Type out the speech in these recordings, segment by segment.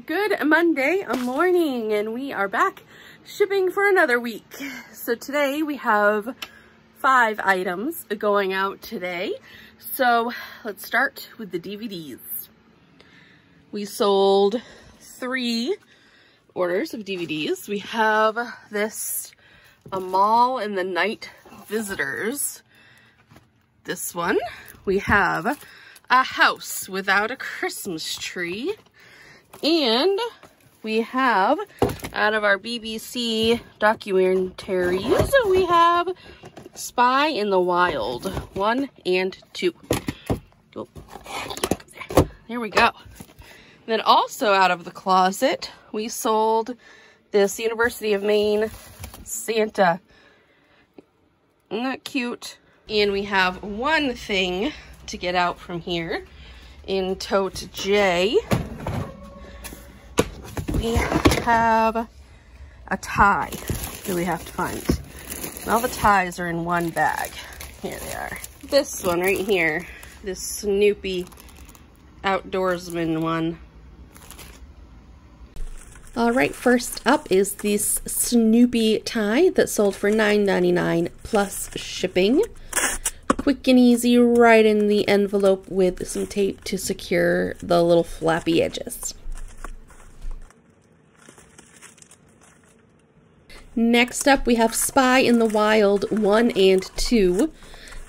Good Monday morning, and we are back shipping for another week. So today we have 5 items going out today. So let's start with the DVDs. We sold 3 orders of DVDs. We have this A Mall in the Night Visitors. This one. We have A House Without a Christmas Tree. And we have, out of our BBC documentaries, we have Spy in the Wild 1 and 2. Oh, there we go. Then also out of the closet, we sold this University of Maine Santa. Isn't that cute? And we have one thing to get out from here in Tote J. We have a tie that we have to find. All the ties are in one bag. Here they are. This one right here, this Snoopy outdoorsman one. All right, first up is this Snoopy tie that sold for $9.99 plus shipping. Quick and easy, right in the envelope with some tape to secure the little flappy edges. Next up, we have Spy in the Wild 1 and 2.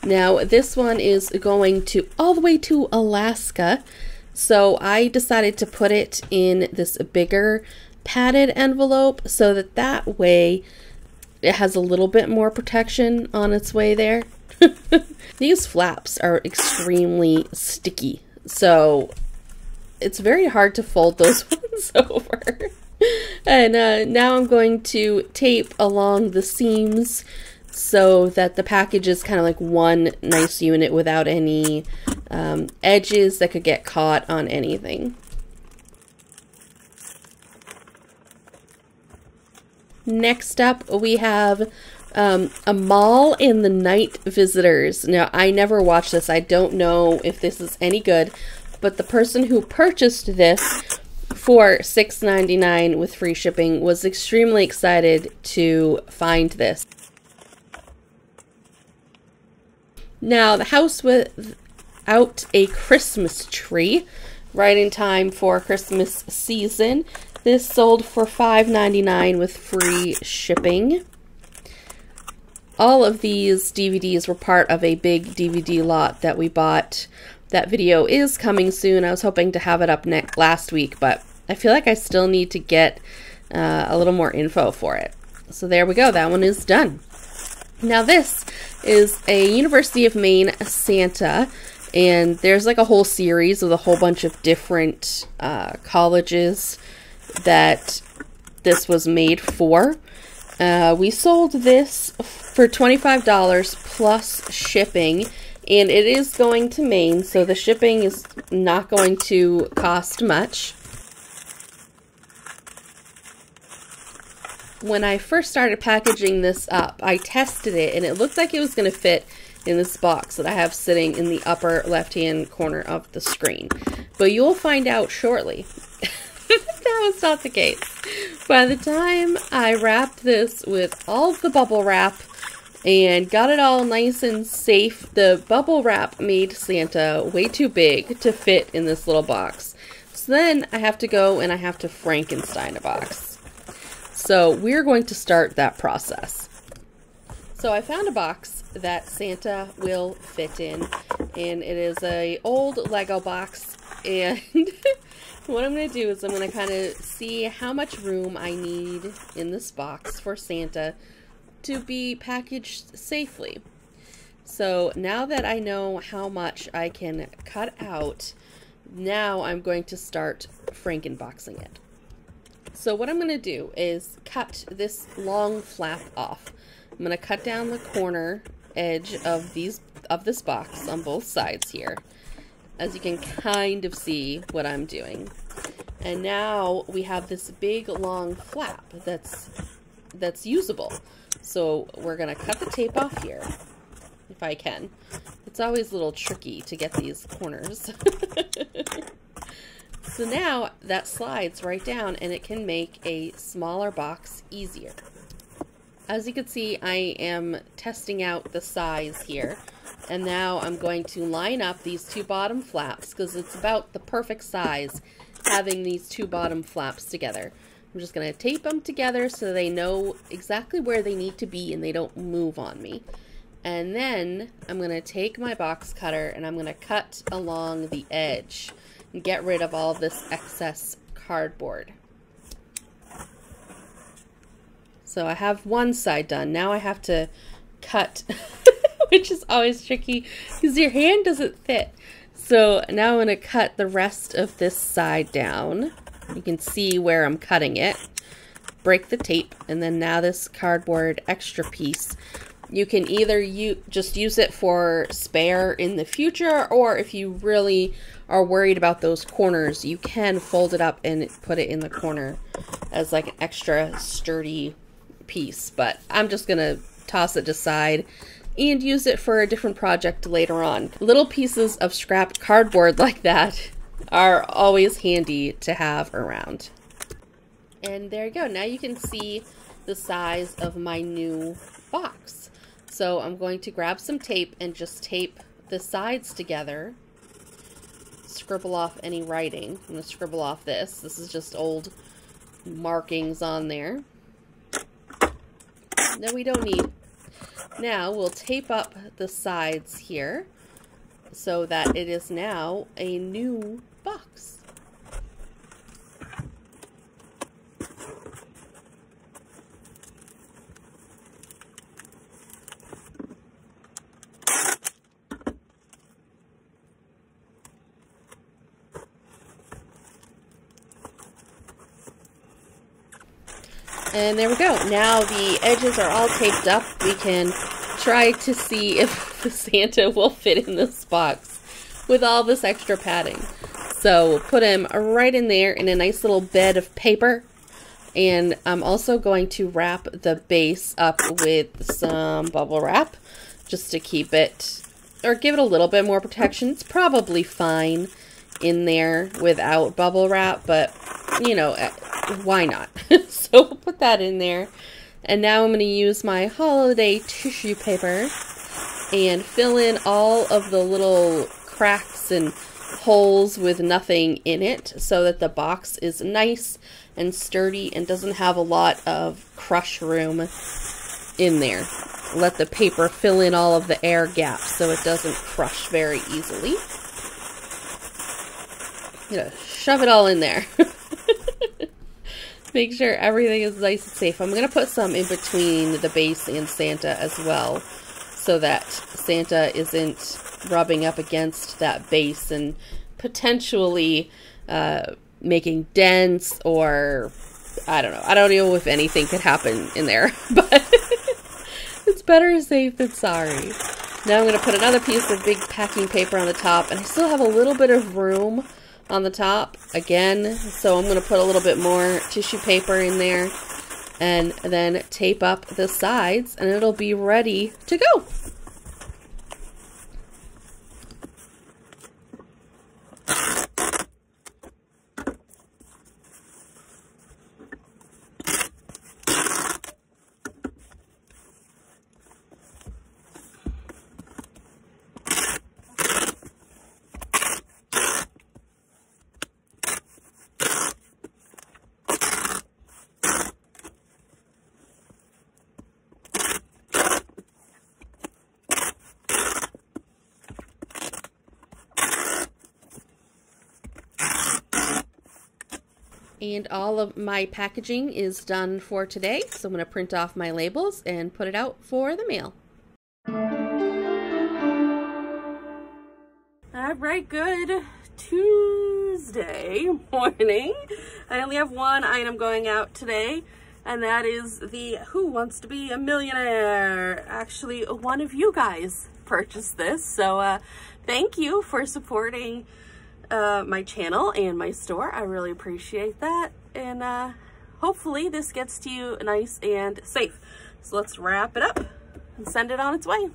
Now, this one is going to all the way to Alaska, so I decided to put it in this bigger padded envelope so that way it has a little bit more protection on its way there. These flaps are extremely sticky, so it's very hard to fold those ones over. And now I'm going to tape along the seams so that the package is kind of like one nice unit without any edges that could get caught on anything. Next up, we have A Mall in the Night Visitors. Now, I never watched this. I don't know if this is any good, but the person who purchased this for $6.99 with free shipping was extremely excited to find this. Now, the house without a Christmas tree, right in time for Christmas season. This sold for $5.99 with free shipping. All of these DVDs were part of a big DVD lot that we bought. That video is coming soon. I was hoping to have it up last week, but I feel like I still need to get a little more info for it. So there we go. That one is done. Now this is a University of Maine Santa, and there's like a whole series with a whole bunch of different colleges that this was made for. We sold this for $25 plus shipping, and it is going to Maine, so the shipping is not going to cost much. When I first started packaging this up, I tested it, and it looked like it was going to fit in this box that I have sitting in the upper left-hand corner of the screen. But you'll find out shortly. That was not the case. By the time I wrapped this with all of the bubble wrap and got it all nice and safe, the bubble wrap made Santa way too big to fit in this little box. So then I have to go and I have to Frankenstein a box. So we're going to start that process. So I found a box that Santa will fit in, and it is an old Lego box, and what I'm going to do is I'm going to kind of see how much room I need in this box for Santa to be packaged safely. So now that I know how much I can cut out, now I'm going to start Frankenboxing it. So what I'm going to do is cut this long flap off. I'm going to cut down the corner edge of this box on both sides here, as you can kind of see what I'm doing. And now we have this big long flap that's usable. So we're going to cut the tape off here, if I can. It's always a little tricky to get these corners. So now that slides right down and it can make a smaller box easier. As you can see, I am testing out the size here. And now I'm going to line up these two bottom flaps because it's about the perfect size having these two bottom flaps together. I'm just going to tape them together so they know exactly where they need to be and they don't move on me. And then I'm going to take my box cutter and I'm going to cut along the edge and get rid of all of this excess cardboard. So I have one side done. Now I have to cut, which is always tricky because your hand doesn't fit. So now I'm going to cut the rest of this side down. You can see where I'm cutting it. Break the tape, and then now this cardboard extra piece, you can either just use it for spare in the future, or if you really are worried about those corners, you can fold it up and put it in the corner as like an extra sturdy piece. But I'm just going to toss it aside and use it for a different project later on. Little pieces of scrap cardboard like that are always handy to have around. And there you go. Now you can see the size of my new box. So I'm going to grab some tape and just tape the sides together. Scribble off any writing. I'm going to scribble off this. This is just old markings on there. No, we don't need. Now we'll tape up the sides here so that it is now a new box. And there we go. Now the edges are all taped up. We can try to see if the Santa will fit in this box with all this extra padding. So we'll put him right in there in a nice little bed of paper. And I'm also going to wrap the base up with some bubble wrap just to keep it, or give it a little bit more protection. It's probably fine in there without bubble wrap, but you know, why not? So we'll put that in there. And now I'm going to use my holiday tissue paper and fill in all of the little cracks and holes with nothing in it so that the box is nice and sturdy and doesn't have a lot of crush room in there. Let the paper fill in all of the air gaps so it doesn't crush very easily. You know, shove it all in there. Make sure everything is nice and safe. I'm going to put some in between the base and Santa as well, so that Santa isn't rubbing up against that base and potentially making dents, or I don't know. I don't know if anything could happen in there, but it's better safe than sorry. Now I'm going to put another piece of big packing paper on the top, and I still have a little bit of room on the top again, so I'm going to put a little bit more tissue paper in there and then tape up the sides, and it'll be ready to go. And all of my packaging is done for today, so I'm going to print off my labels and put it out for the mail. Alright, good Tuesday morning. I only have one item going out today, and that is the Who Wants to Be a Millionaire? Actually, one of you guys purchased this, so thank you for supporting my channel and my store. I really appreciate that, and hopefully this gets to you nice and safe. So let's wrap it up and send it on its way.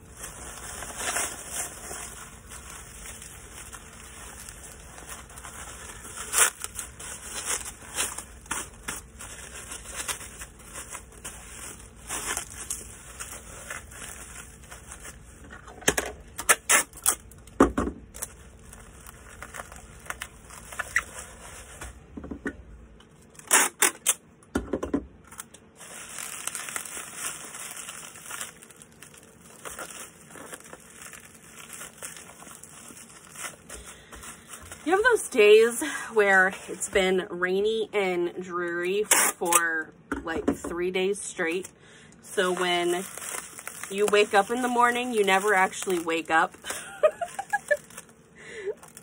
days where it's been rainy and dreary for like 3 days straight. So when you wake up in the morning, you never actually wake up.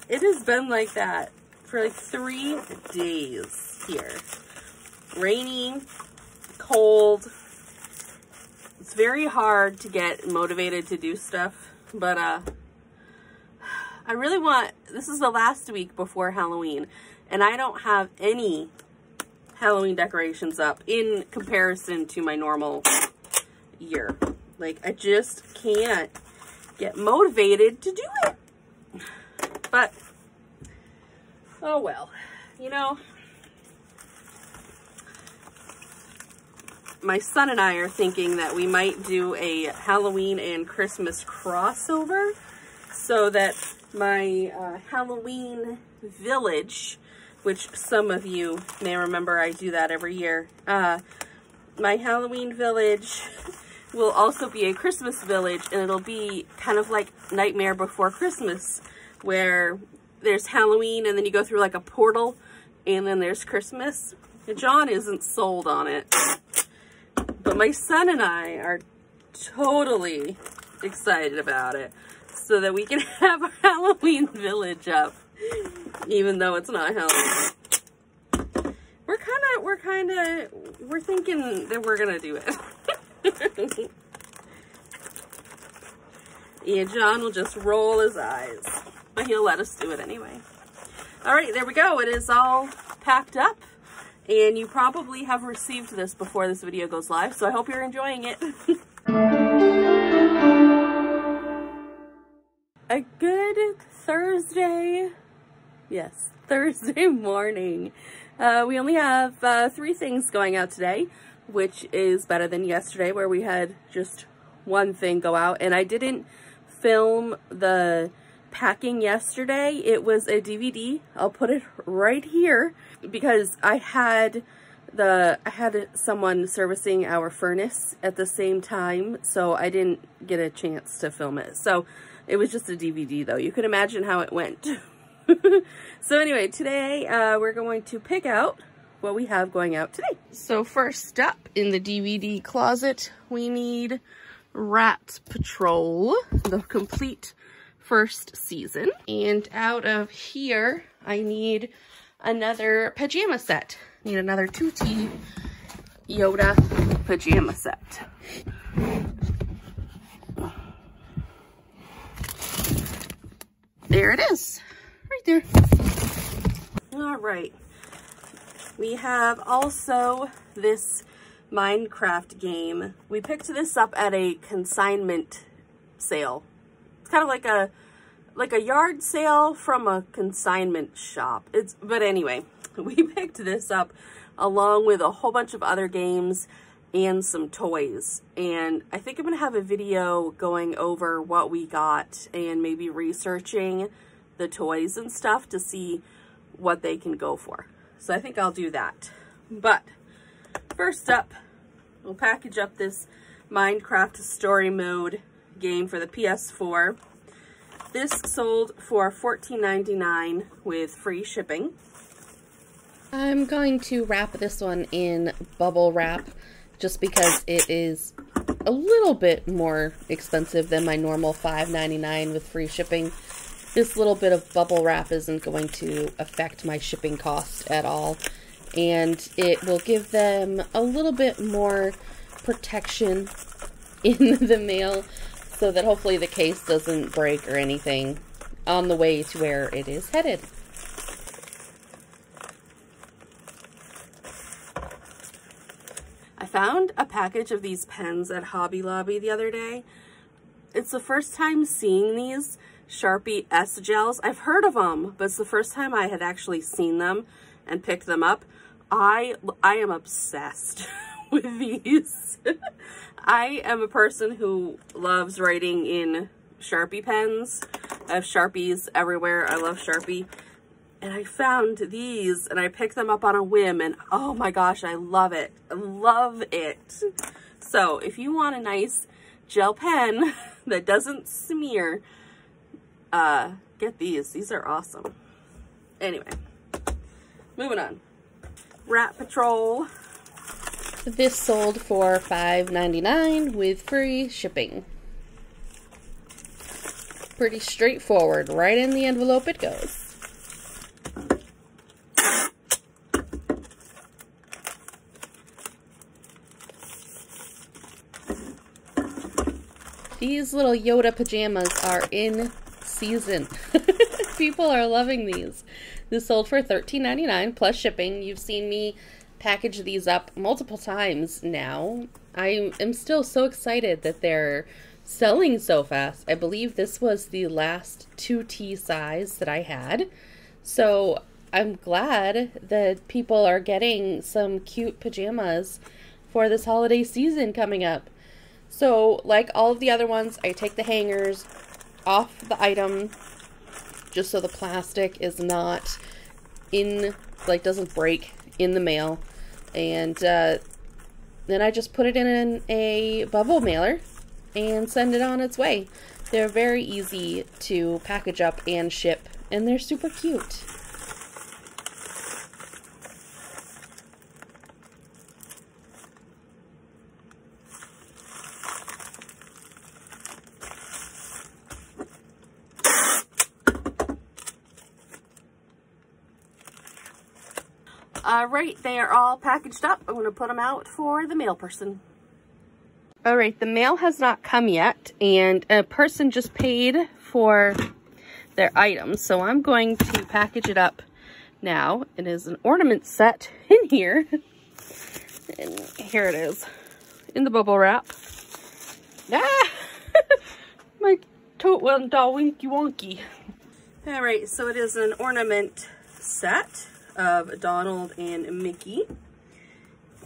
It has been like that for like 3 days here. Rainy, cold. It's very hard to get motivated to do stuff, but I really want, this is the last week before Halloween, and I don't have any Halloween decorations up in comparison to my normal year. Like, I just can't get motivated to do it. But, oh well, you know, my son and I are thinking that we might do a Halloween and Christmas crossover so that my Halloween village, which some of you may remember I do that every year, my Halloween village will also be a Christmas village, and it'll be kind of like Nightmare Before Christmas, where there's Halloween and then you go through like a portal and then there's Christmas. John isn't sold on it, but my son and I are totally excited about it so that we can have a Halloween village up, even though it's not Halloween. We're thinking that we're gonna do it. Yeah, John will just roll his eyes, but he'll let us do it anyway. All right, there we go. It is all packed up, and you probably have received this before this video goes live, so I hope you're enjoying it. A good Thursday, yes, Thursday morning. We only have 3 things going out today, which is better than yesterday where we had just one thing go out, and I didn't film the packing yesterday. It was a DVD. I'll put it right here because I had someone servicing our furnace at the same time, so I didn't get a chance to film it. So it was just a DVD though. You can imagine how it went. So anyway, today we're going to pick out what we have going out today. So first up in the DVD closet, we need Rat Patrol, the complete first season. And out of here, I need another pajama set. Need another 2T Yoda pajama set. There it is, right there. All right. We have also this Minecraft game. We picked this up at a consignment sale. It's kind of like a yard sale from a consignment shop. But anyway, we picked this up along with a whole bunch of other games and some toys. And I think I'm gonna have a video going over what we got and maybe researching the toys and stuff to see what they can go for. So I think I'll do that. But first up, we'll package up this Minecraft Story Mode game for the PS4. This sold for $14.99 with free shipping. I'm going to wrap this one in bubble wrap just because it is a little bit more expensive than my normal $5.99 with free shipping. This little bit of bubble wrap isn't going to affect my shipping cost at all, and it will give them a little bit more protection in the mail so that hopefully the case doesn't break or anything on the way to where it is headed. I found a package of these pens at Hobby Lobby the other day. It's the first time seeing these Sharpie S gels. I've heard of them, but it's the first time I had actually seen them and picked them up. I am obsessed with these. I am a person who loves writing in Sharpie pens. I have Sharpies everywhere. I love Sharpie. And I found these and I picked them up on a whim, and oh my gosh, I love it. I love it. So if you want a nice gel pen that doesn't smear, get these. These are awesome. Anyway, moving on. Rat Patrol. This sold for $5.99 with free shipping. Pretty straightforward. Right in the envelope it goes. These little Yoda pajamas are in season. People are loving these. This sold for $13.99 plus shipping. You've seen me package these up multiple times now. I am still so excited that they're selling so fast. I believe this was the last 2T size that I had. So I'm glad that people are getting some cute pajamas for this holiday season coming up. So like all of the other ones, I take the hangers off the item just so the plastic is not in, like, doesn't break in the mail. And then I just put it in a bubble mailer and send it on its way. They're very easy to package up and ship, and they're super cute. Alright, they are all packaged up. I'm going to put them out for the mail person. Alright, the mail has not come yet, and a person just paid for their items, so I'm going to package it up now. It is an ornament set in here, and here it is, in the bubble wrap. Ah! My tote went all winky wonky. Alright, so it is an ornament set of Donald and Mickey,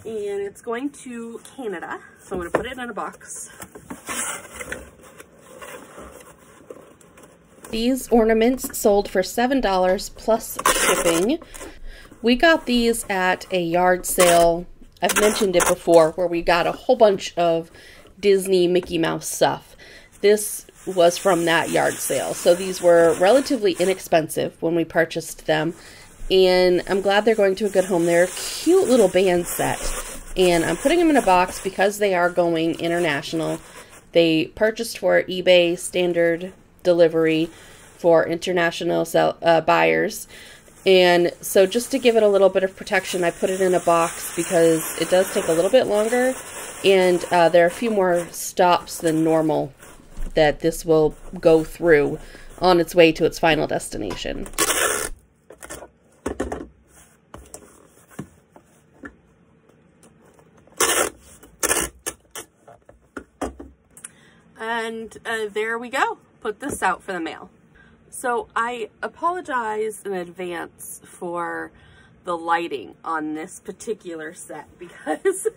and it's going to Canada, so I'm going to put it in a box. These ornaments sold for $7 plus shipping. We got these at a yard sale. I've mentioned it before, where we got a whole bunch of Disney Mickey Mouse stuff. This was from that yard sale, so these were relatively inexpensive when we purchased them. And I'm glad they're going to a good home. They're a cute little band set. And I'm putting them in a box because they are going international. They purchased for eBay standard delivery for international buyers. And so just to give it a little bit of protection, I put it in a box because it does take a little bit longer. And there are a few more stops than normal that this will go through on its way to its final destination. And there we go. Put this out for the mail. So I apologize in advance for the lighting on this particular set because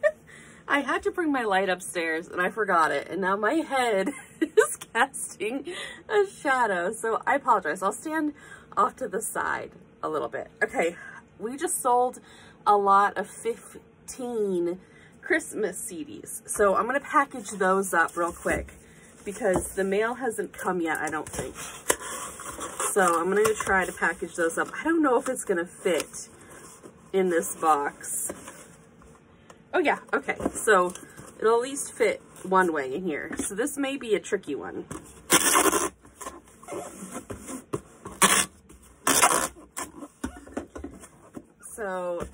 I had to bring my light upstairs and I forgot it. And now my head is casting a shadow. So I apologize. I'll stand off to the side a little bit. Okay, we just sold a lot of 15 Christmas CDs. So I'm going to package those up real quick, because the mail hasn't come yet, I don't think. So I'm going to try to package those up. I don't know if it's going to fit in this box. Oh yeah, okay. So it'll at least fit one way in here. So this may be a tricky one. So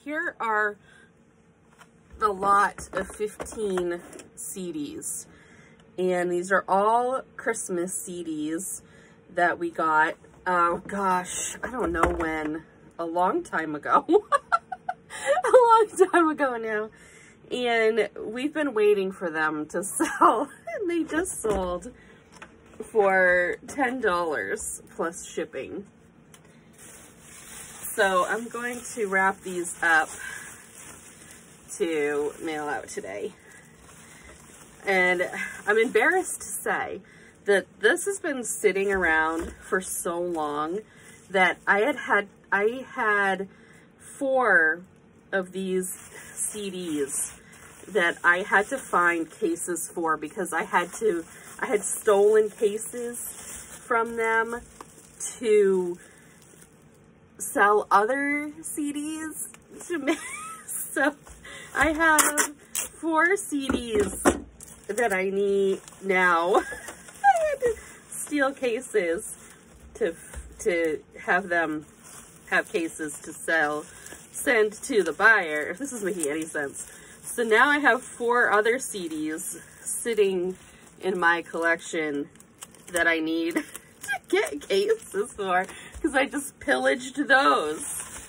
here are a lot of 15 CDs. And these are all Christmas CDs that we got, oh gosh, I don't know when, a long time ago. A long time ago now. And we've been waiting for them to sell. And they just sold for $10 plus shipping. So I'm going to wrap these up to mail out today. And I'm embarrassed to say that this has been sitting around for so long that I had 4 of these CDs that I had to find cases for, because I had stolen cases from them to sell other CDs to me. So I have 4 CDs that I need now. I had to steal cases to have them have cases to send to the buyer, if this is making any sense. So now I have 4 other CDs sitting in my collection that I need to get cases for, because I just pillaged those.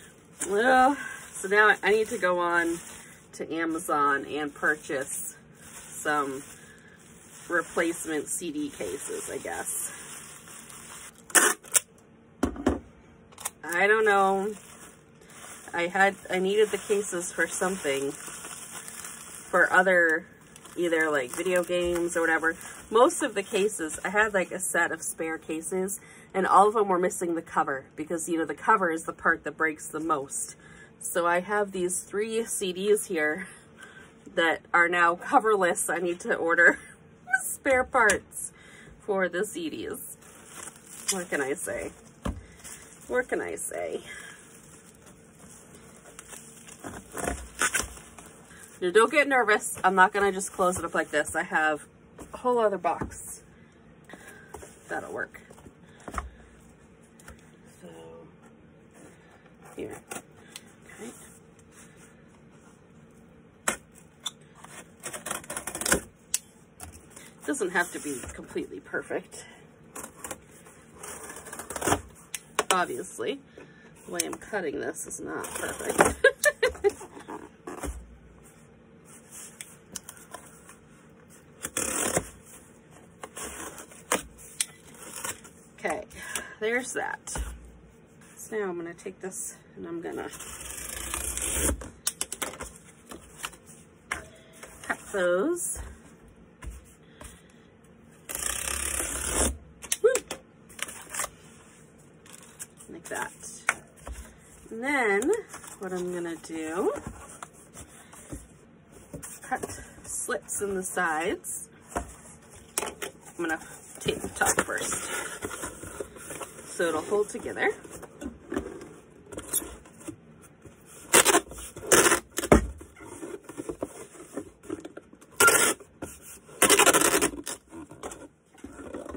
Well, so now I need to go on to Amazon and purchase some replacement CD cases, I guess. I don't know. I needed the cases for something, for other, either like video games or whatever. Most of the cases, I had like a set of spare cases, and all of them were missing the cover, because, you know, the cover is the part that breaks the most. So I have these 3 CDs here that are now coverless. I need to order spare parts for the CDs. What can I say? What can I say? Now, don't get nervous. I'm not gonna just close it up like this. I have a whole other box. That'll work. So, here. Okay. Doesn't have to be completely perfect. Obviously, the way I'm cutting this is not perfect. Okay, there's that. So now I'm gonna take this and I'm gonna cut those. Like that. And then what I'm gonna do, cut slits in the sides. I'm gonna tape the top first, so it'll hold together.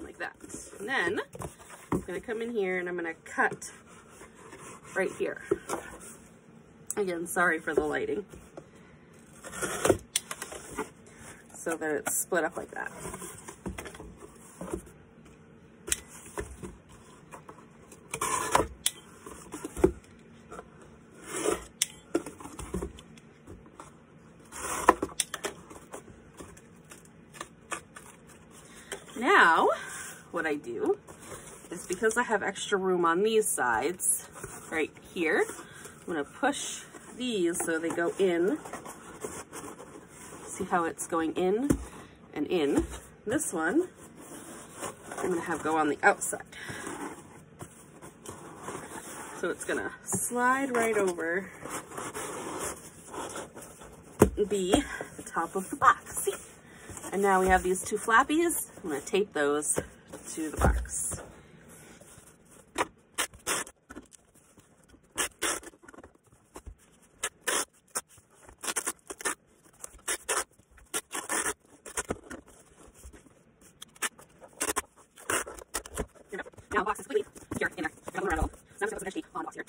Like that. And then I'm gonna come in here and I'm gonna cut right here. Again, sorry for the lighting. So that it's split up like that. Now, what I do is, because I have extra room on these sides, right here, I'm going to push these so they go in. See how it's going in and in. This one, I'm going to have go on the outside. So it's going to slide right over and be the top of the box. See? And now we have these 2 flappies. I'm going to tape those to the box. Now the box is completely here, in there. I'm going to roll. So I'm just going to put some on the box here.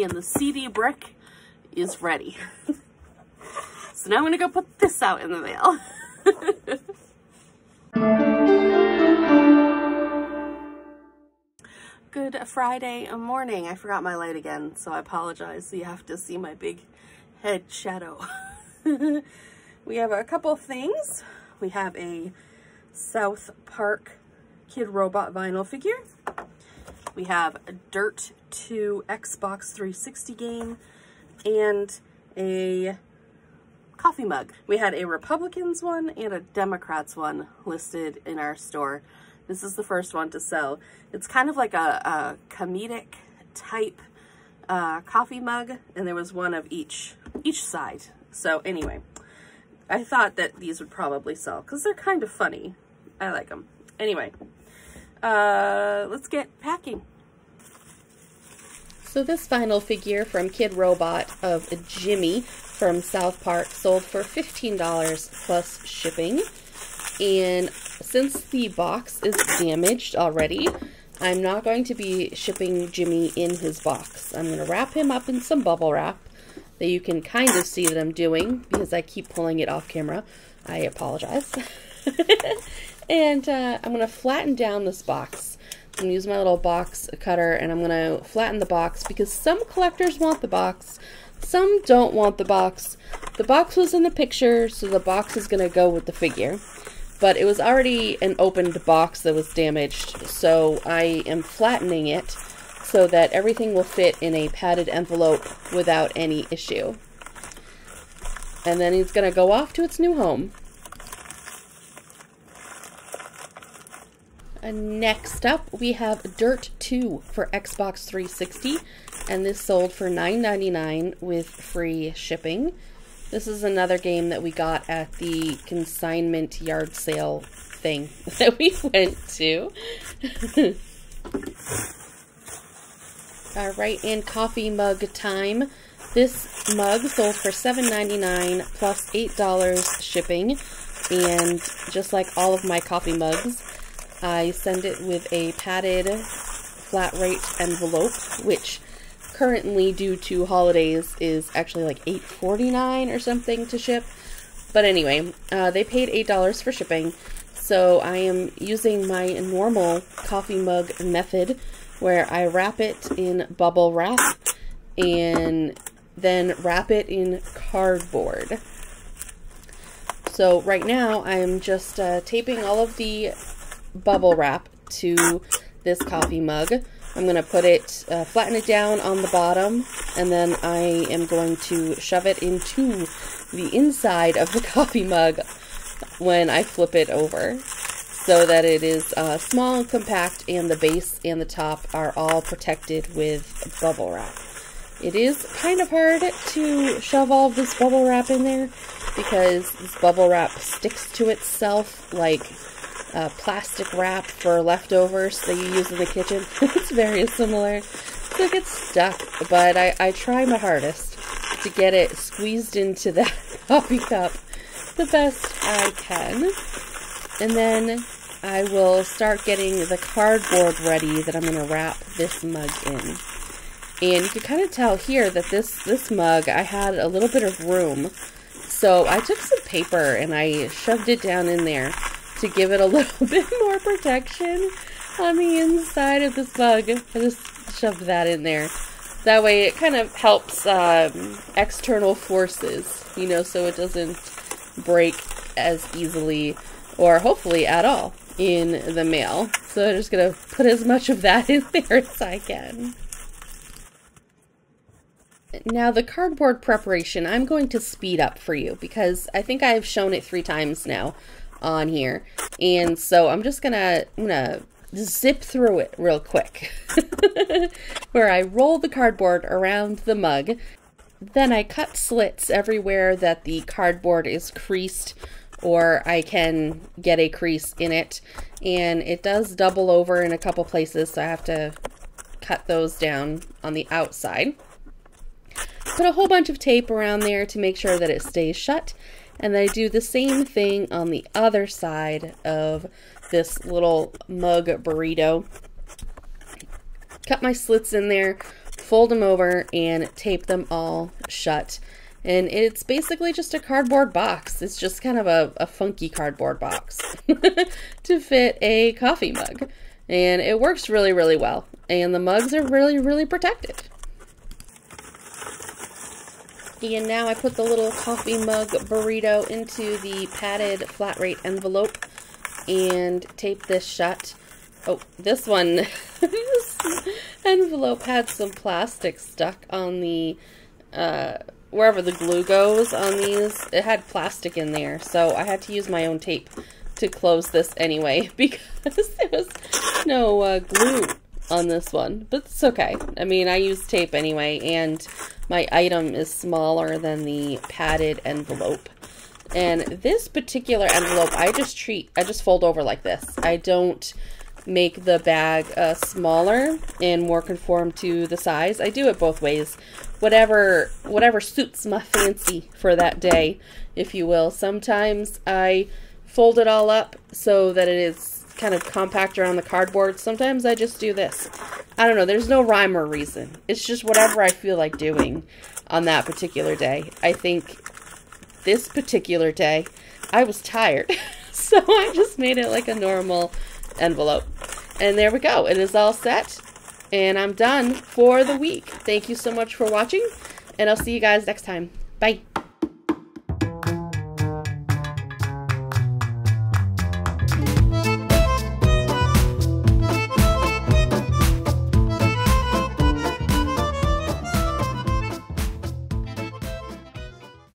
And the CD brick is ready. So now I'm gonna go put this out in the mail. Good Friday morning. I forgot my light again, so I apologize. So you have to see my big head shadow. We have a couple things. We have a South Park Kid Robot vinyl figure. We have a Dirt 2 Xbox 360 game and a coffee mug. We had a Republicans one and a Democrats one listed in our store. This is the first one to sell. It's kind of like a comedic type coffee mug, and there was one of each side. So anyway, I thought that these would probably sell because they're kind of funny. I like them. Anyway, let's get packing. So this final figure from Kid Robot of Jimmy from South Park sold for $15 plus shipping. And since the box is damaged already, I'm not going to be shipping Jimmy in his box. I'm going to wrap him up in some bubble wrap that you can kind of see that I'm doing because I keep pulling it off camera. I apologize. And I'm going to flatten down this box. I'm going to use my little box cutter and I'm going to flatten the box because some collectors want the box, some don't want the box. The box was in the picture, so the box is going to go with the figure. But it was already an opened box that was damaged, so I am flattening it so that everything will fit in a padded envelope without any issue. And then it's going to go off to its new home. Next up, we have Dirt 2 for Xbox 360, and this sold for $9.99 with free shipping. This is another game that we got at the consignment yard sale thing that we went to. Alright, and coffee mug time. This mug sold for $7.99 plus $8 shipping, and just like all of my coffee mugs, I send it with a padded flat rate envelope, which currently, due to holidays, is actually like $8.49 or something to ship. But anyway, they paid $8 for shipping, so I am using my normal coffee mug method where I wrap it in bubble wrap and then wrap it in cardboard. So right now I'm just taping all of the bubble wrap to this coffee mug. I'm going to put it, flatten it down on the bottom, and then I am going to shove it into the inside of the coffee mug when I flip it over, so that it is small and compact, and the base and the top are all protected with bubble wrap. It is kind of hard to shove all of this bubble wrap in there, because this bubble wrap sticks to itself like plastic wrap for leftovers that you use in the kitchen. It's very similar. So it gets stuck, but I try my hardest to get it squeezed into that coffee cup the best I can. And then I will start getting the cardboard ready that I'm going to wrap this mug in. And you can kind of tell here that this mug, I had a little bit of room. So I took some paper and I shoved it down in there to give it a little bit more protection on the inside of this mug. I just shoved that in there. That way it kind of helps external forces, you know, so it doesn't break as easily, or hopefully at all, in the mail. So I'm just going to put as much of that in there as I can. Now the cardboard preparation, I'm going to speed up for you because I think I've shown it 3 times now on here, and so I'm just gonna zip through it real quick. Where I roll the cardboard around the mug, then I cut slits everywhere that the cardboard is creased or I can get a crease in it, and it does double over in a couple places, so I have to cut those down on the outside. Put a whole bunch of tape around there to make sure that it stays shut. And then I do the same thing on the other side of this little mug burrito. Cut my slits in there, fold them over, and tape them all shut. And it's basically just a cardboard box. It's just kind of a funky cardboard box to fit a coffee mug. And it works really, really well. And the mugs are really, really protected. And now I put the little coffee mug burrito into the padded flat rate envelope and tape this shut. Oh, this one, this envelope had some plastic stuck on the wherever the glue goes on these, it had plastic in there, so I had to use my own tape to close this anyway because there was no glue on this one, but it's okay. I mean, I use tape anyway, and my item is smaller than the padded envelope. And this particular envelope, I just fold over like this. I don't make the bag smaller and more conform to the size. I do it both ways. Whatever suits my fancy for that day, if you will. Sometimes I fold it all up so that it is kind of compact around the cardboard. Sometimes I just do this. I don't know. There's no rhyme or reason. It's just whatever I feel like doing on that particular day. I think this particular day, I was tired. So I just made it like a normal envelope. And there we go. It is all set. And I'm done for the week. Thank you so much for watching. And I'll see you guys next time. Bye.